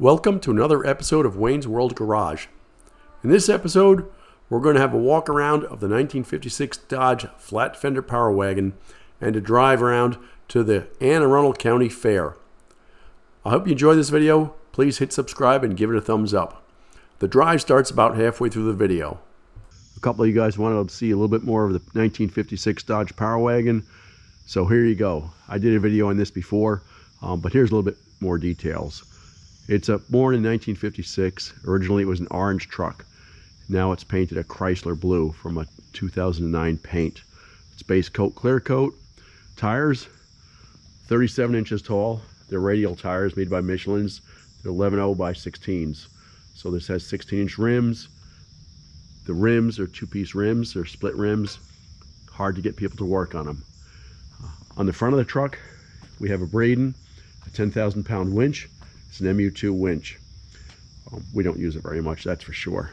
Welcome to another episode of Wayne's World Garage. In this episode, we're going to have a walk around of the 1956 Dodge flat fender power wagon and a drive around to the Anne Arundel County Fair. I hope you enjoy this video. Please hit subscribe and give it a thumbs up. The drive starts about halfway through the video. A couple of you guys wanted to see a little bit more of the 1956 Dodge power wagon, so here you go. I did a video on this before, but here's a little bit more details. It's born in 1956. Originally it was an orange truck. Now it's painted a Chrysler blue from a 2009 paint. It's base coat, clear coat. Tires, 37 inches tall. They're radial tires made by Michelin's. They're 11.0 by 16s. So this has 16-inch rims. The rims are two-piece rims. They're split rims. Hard to get people to work on them. On the front of the truck, we have a Braden, a 10,000-pound winch. It's an MU2 winch. We don't use it very much, that's for sure.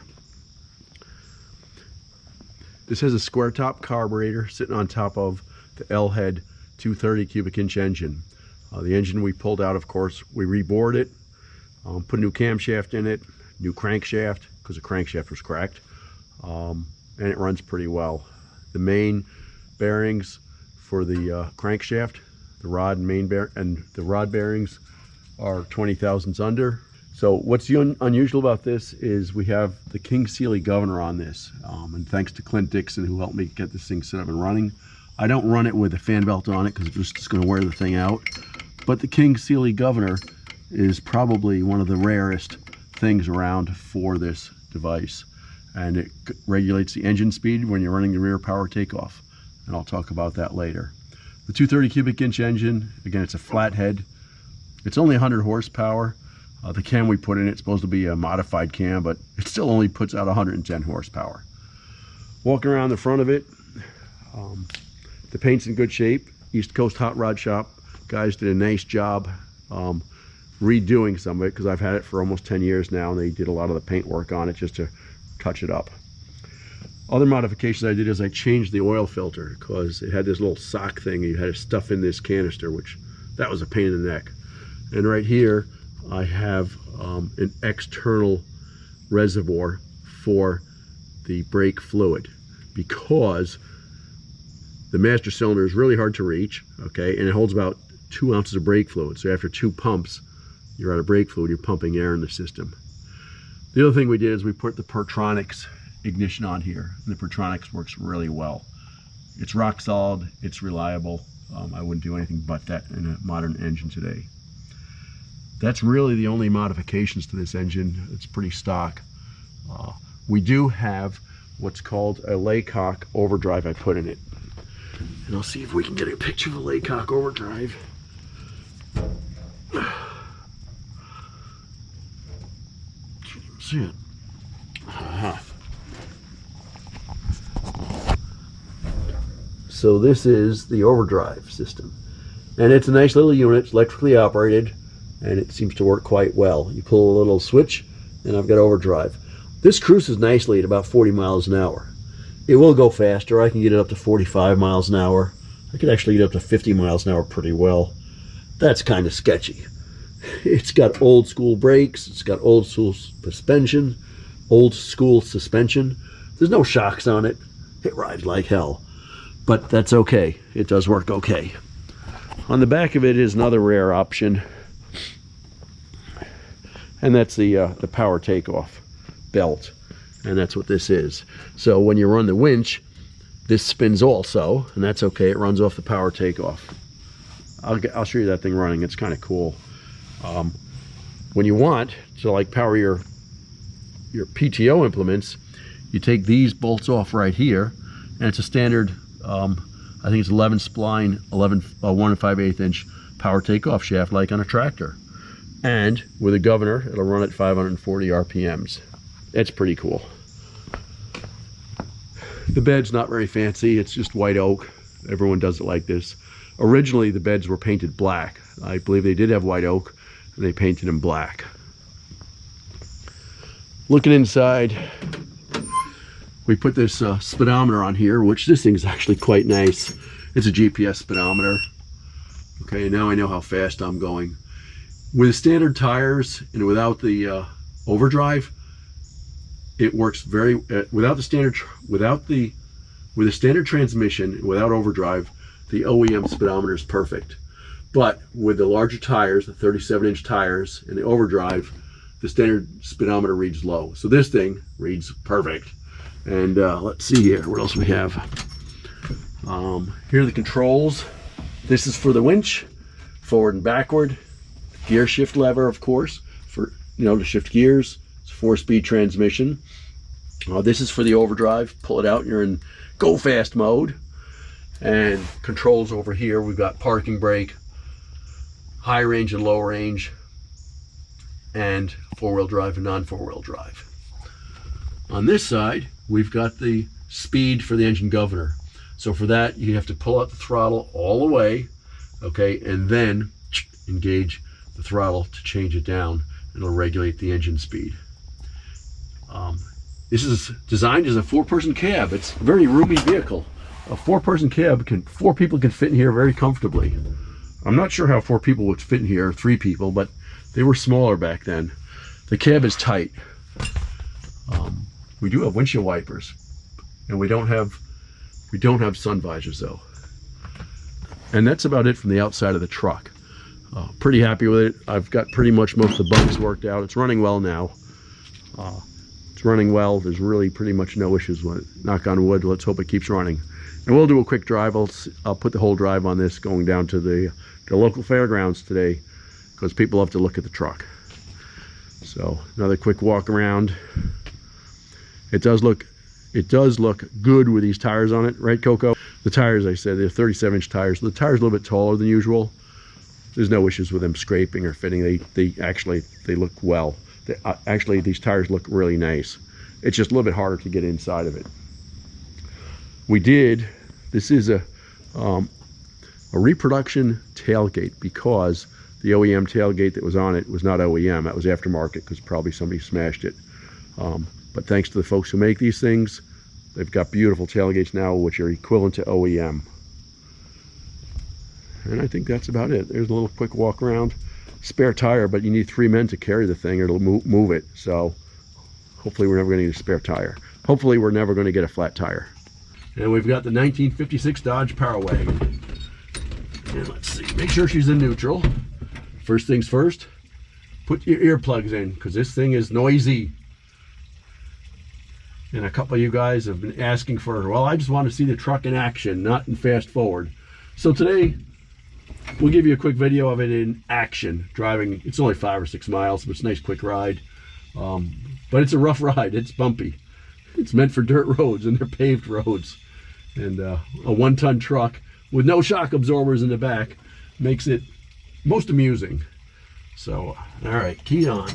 This has a square top carburetor sitting on top of the L-head 230 cubic inch engine. The engine we pulled out, of course, we rebored it, put a new camshaft in it, new crankshaft, because the crankshaft was cracked, and it runs pretty well. The main bearings for the crankshaft, the rod and the rod bearings are 20 thousandths under. So what's unusual about this is we have the King Sealy governor on this, and thanks to Clint Dixon, who helped me get this thing set up and running. I don't run it with a fan belt on it because it's just going to wear the thing out, but the King Sealy governor is probably one of the rarest things around for this device, and it regulates the engine speed when you're running the rear power takeoff, and I'll talk about that later. The 230 cubic inch engine, again, it's a flathead. It's only 100 horsepower. The cam we put in it's supposed to be a modified cam, but it still only puts out 110 horsepower. Walking around the front of it, the paint's in good shape. East Coast Hot Rod Shop guys did a nice job redoing some of it, because I've had it for almost 10 years now, and they did a lot of the paint work on it just to touch it up. Other modifications I did is I changed the oil filter, because it had this little sock thing you had to stuff in this canister, which that was a pain in the neck. And right here I have an external reservoir for the brake fluid, because the master cylinder is really hard to reach, okay, and it holds about 2 ounces of brake fluid. So after 2 pumps, you're out of brake fluid, you're pumping air in the system. The other thing we did is we put the Pertronix ignition on here, and the Pertronix works really well. It's rock solid, it's reliable. I wouldn't do anything but that in a modern engine today. That's really the only modifications to this engine. It's pretty stock. We do have what's called a Laycock overdrive I put in it. And I'll see if we can get a picture of a Laycock overdrive. Can't even see it. So this is the overdrive system. And it's a nice little unit. It's electrically operated, and it seems to work quite well. You pull a little switch, and I've got overdrive. This cruises nicely at about 40 miles an hour. It will go faster. I can get it up to 45 miles an hour. I could actually get up to 50 miles an hour pretty well. That's kind of sketchy. It's got old school brakes. It's got old school suspension. There's no shocks on it. It rides like hell. But that's okay. It does work okay. On the back of it is another rare option, and that's the power takeoff belt, and that's what this is. So when you run the winch, this spins also, and that's okay. It runs off the power takeoff. I'll show you that thing running. It's kind of cool. When you want to like power your PTO implements, you take these bolts off right here, and it's a standard I think it's 11 spline, 1 5/8 inch power takeoff shaft like on a tractor. And with a governor, it'll run at 540 RPMs. It's pretty cool. The bed's not very fancy. It's just white oak. Everyone does it like this. Originally, the beds were painted black. I believe they did have white oak, and they painted them black. Looking inside, we put this speedometer on here, which this thing's actually quite nice. It's a GPS speedometer. Okay, now I know how fast I'm going. With standard tires and without the overdrive, it works very with a standard transmission without overdrive. The OEM speedometer is perfect, but with the larger tires, the 37-inch tires, and the overdrive, the standard speedometer reads low. So this thing reads perfect. And let's see here, what else we have. Here are the controls. This is for the winch, forward and backward. Gear shift lever, of course, for to shift gears. It's a 4-speed transmission. This is for the overdrive. Pull it out and you're in go fast mode. And controls over here, we've got parking brake, high range and low range, and 4-wheel drive and non-4-wheel drive. On this side, we've got the speed for the engine governor. So for that, you have to pull out the throttle all the way, okay, and then engage the throttle to change it down, and it'll regulate the engine speed. This is designed as a 4-person cab. It's a very roomy vehicle. A 4-person cab 4 people can fit in here very comfortably. I'm not sure how 4 people would fit in here, 3 people, but they were smaller back then. The cab is tight. We do have windshield wipers, and we don't have sun visors though. And that's about it from the outside of the truck. Pretty happy with it. I've got pretty much most of the bugs worked out. It's running well now. It's running well. There's really pretty much no issues with it. Knock on wood. Let's hope it keeps running. And we'll do a quick drive. I'll put the whole drive on this going down to the local fairgrounds today, because people love to look at the truck. So another quick walk around. It does look good with these tires on it, right, Coco? The tires, I said, they're 37-inch tires. The tire's a little bit taller than usual. There's no issues with them scraping or fitting. They look well. Actually, these tires look really nice. It's just a little bit harder to get inside of it. This is a reproduction tailgate, because the OEM tailgate that was on it was not OEM. That was aftermarket, because probably somebody smashed it. But thanks to the folks who make these things, they've got beautiful tailgates now, which are equivalent to OEM. And I think that's about it. There's a little quick walk around. Spare tire, but you need 3 men to carry the thing, or it'll move it. So hopefully we're never going to need a spare tire. Hopefully we're never going to get a flat tire. And we've got the 1956 Dodge Power Wagon. And let's see, make sure she's in neutral. First things first, put your earplugs in, because this thing is noisy. And a couple of you guys have been asking for, well, I just want to see the truck in action, not in fast forward. So today, we'll give you a quick video of it in action, driving. It's only 5 or 6 miles, but it's a nice quick ride. But it's a rough ride, it's bumpy. It's meant for dirt roads, and they're paved roads. And a 1-ton truck with no shock absorbers in the back makes it most amusing. So, all right, key on.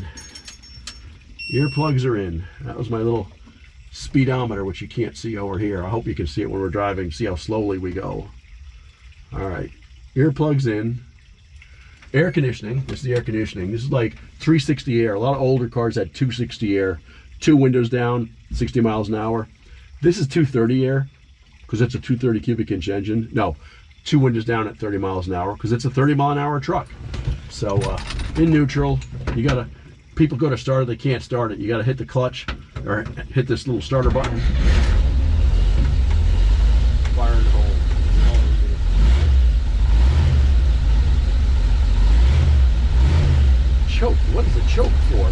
Earplugs are in. That was my little speedometer, which you can't see over here. I hope you can see it when we're driving, see how slowly we go. All right, earplugs in. Air conditioning. This is the air conditioning. This is like 360 air. A lot of older cars had 260 air. 2 windows down, 60 miles an hour. This is 230 air, because it's a 230 cubic inch engine. No, 2 windows down at 30 miles an hour, because it's a 30 mile an hour truck. So in neutral, you gotta, people go to start it, they can't start it. You gotta hit the clutch, or hit this little starter button. Fire in the hole. Choke, what is the choke for?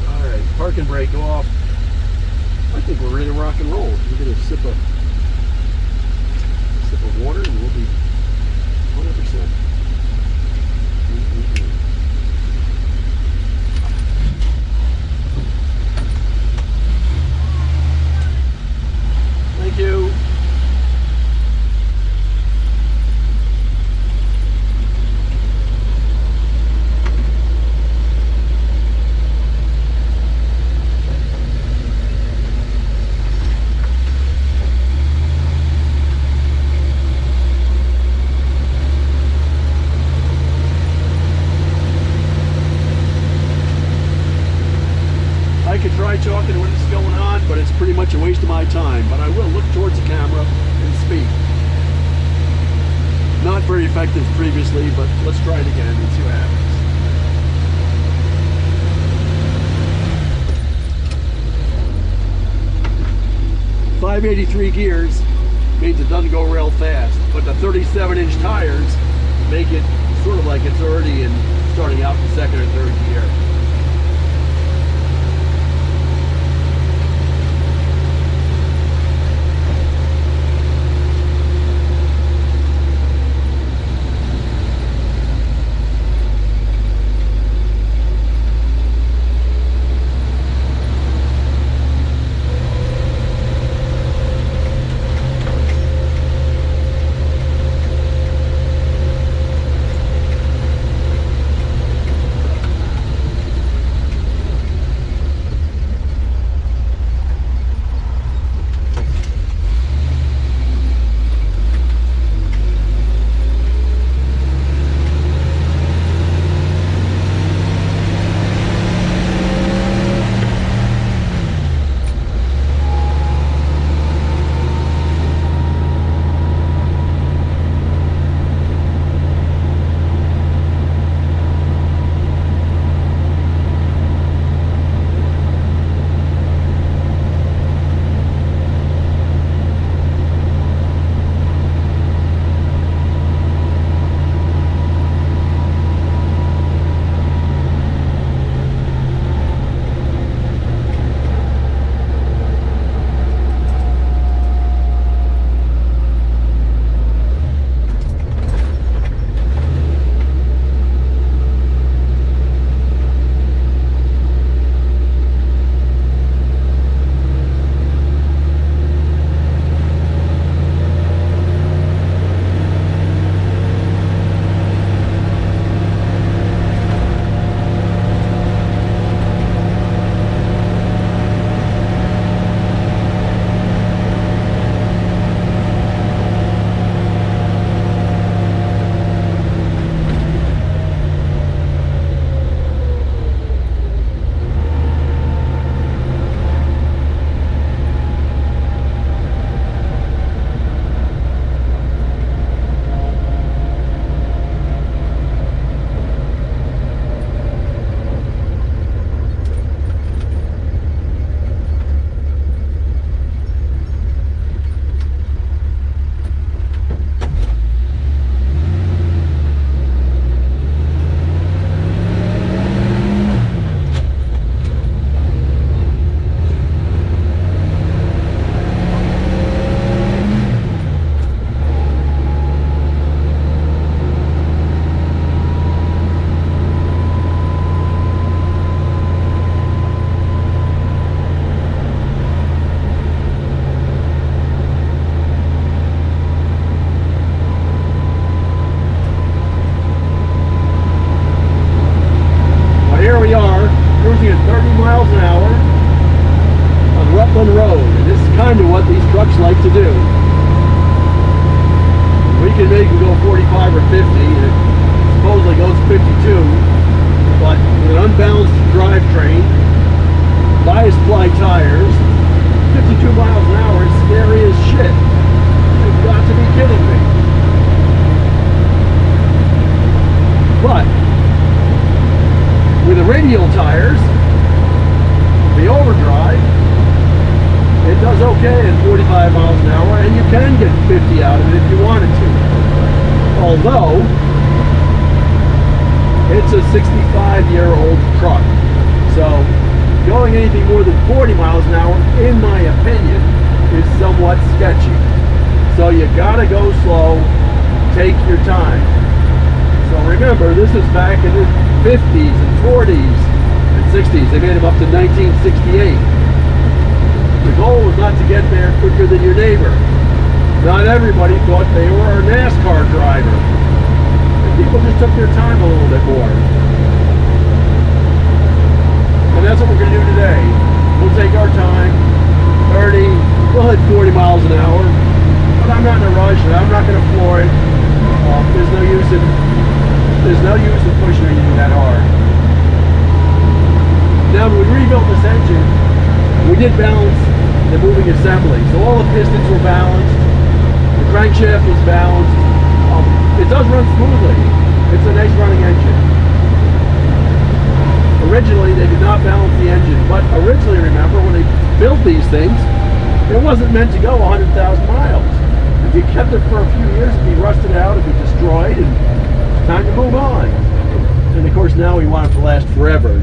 All right, park and brake off. I think we're ready to rock and roll. We're gonna sip of water and we'll be 100%. Thank you. Talking when it's going on, but it's pretty much a waste of my time. But I will look towards the camera and speak. Not very effective previously, but let's try it again and see what happens. 583 gears means it doesn't go real fast, but the 37-inch tires make it sort of like it's already starting out in second or third gear. Road, and this is kind of what these trucks like to do. We can make them go 45 or 50, and it supposedly goes 52, but with an unbalanced drivetrain, bias ply tires, 52 miles an hour is scary as shit. You've got to be kidding me. But with the radial tires, the overdrive, it does okay at 45 miles an hour, and you can get 50 out of it if you wanted to. Although, it's a 65-year-old truck. So, going anything more than 40 miles an hour, in my opinion, is somewhat sketchy. So you gotta go slow, take your time. So remember, this is back in the 50s and 40s and 60s. They made them up to 1968. The goal was not to get there quicker than your neighbor. Not everybody thought they were a NASCAR driver. And people just took their time a little bit more. And that's what we're going to do today. We'll take our time, 30, we'll hit 40 miles an hour. But I'm not in a rush, and I'm not going to floor it. There's no use in pushing anything that hard. Now, when we rebuilt this engine, we did balance the moving assembly. So all the pistons were balanced, the crankshaft was balanced. It does run smoothly. It's a nice running engine. Originally, they did not balance the engine, but originally, remember, when they built these things, it wasn't meant to go 100,000 miles. If you kept it for a few years, it'd be rusted out, it'd be destroyed, and time to move on. And of course now we want it to last forever.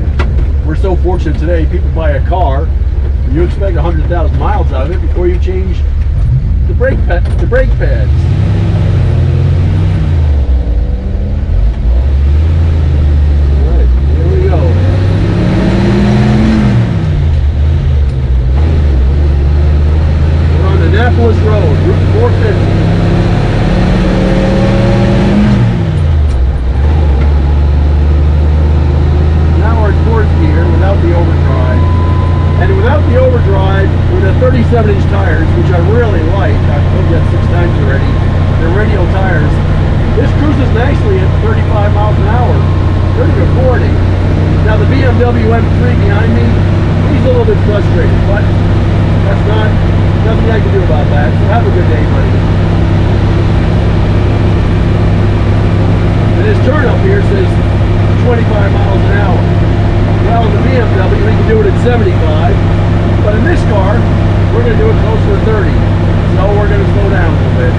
We're so fortunate today, people buy a car, and you expect 100,000 miles out of it before you change the brake pads. Road, Route 450. Now we're in fourth gear without the overdrive. And without the overdrive, with the 37-inch tires, which I really like, I've told you that 6 times already, they're radial tires, this cruises nicely at 35 miles an hour, 30 to 40. Now the BMW M3 behind me, he's a little bit frustrated, but that's nothing I can do about that. So have a good day, buddy. And this turn up here says 25 miles an hour. Well, in the BMW, we can do it at 75. But in this car, we're going to do it closer to 30. So we're going to slow down a little bit.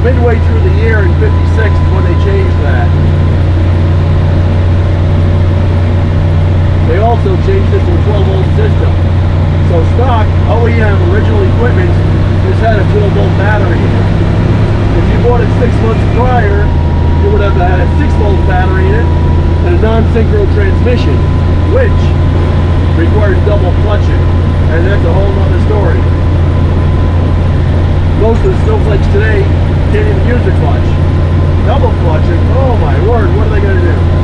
midway through the year in '56 is when they changed that. They also changed it to a 12-volt system. So stock OEM original equipment just had a 12-volt battery in it. If you bought it 6 months prior, you would have had a 6-volt battery in it and a non-synchro transmission, which requires double clutching. and that's a whole nother story. Most of the snowflakes today can't even use a clutch. Double clutching, oh my word, what are they going to do?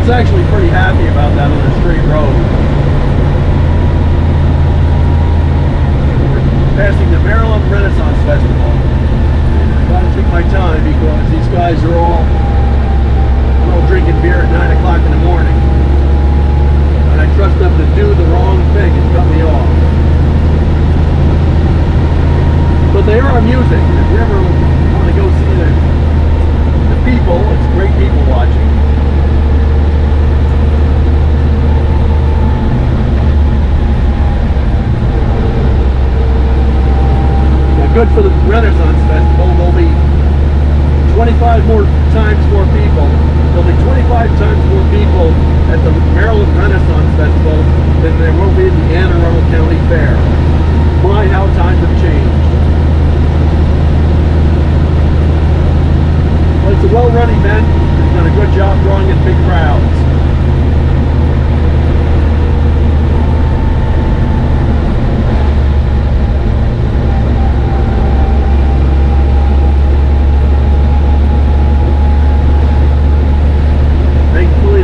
It's actually pretty happy about that on a straight road. We're passing the Maryland Renaissance Festival. I've got to take my time because these guys are all drinking beer at 9 o'clock in the morning. And I trust them to do the wrong thing and cut me off. But they are amusing. If you ever want to go see the people, it's great people watching. Good for the Renaissance Festival. There'll be 25 more times more people. There'll be 25 times more people at the Maryland Renaissance Festival than there will be at the Anne Arundel County Fair. My, how times have changed. Well, it's a well-run event. They've done a good job drawing in big crowds.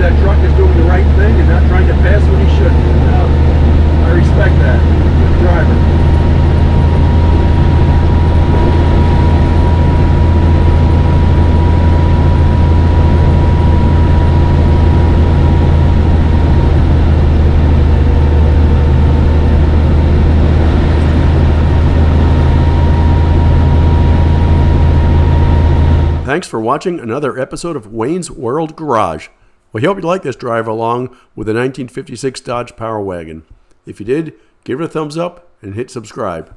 That truck is doing the right thing and not trying to pass when he shouldn't. I respect that. Good driver. Thanks for watching another episode of Wayne's World Garage. We hope you like this drive along with the 1956 Dodge Power Wagon. If you did, give it a thumbs up and hit subscribe.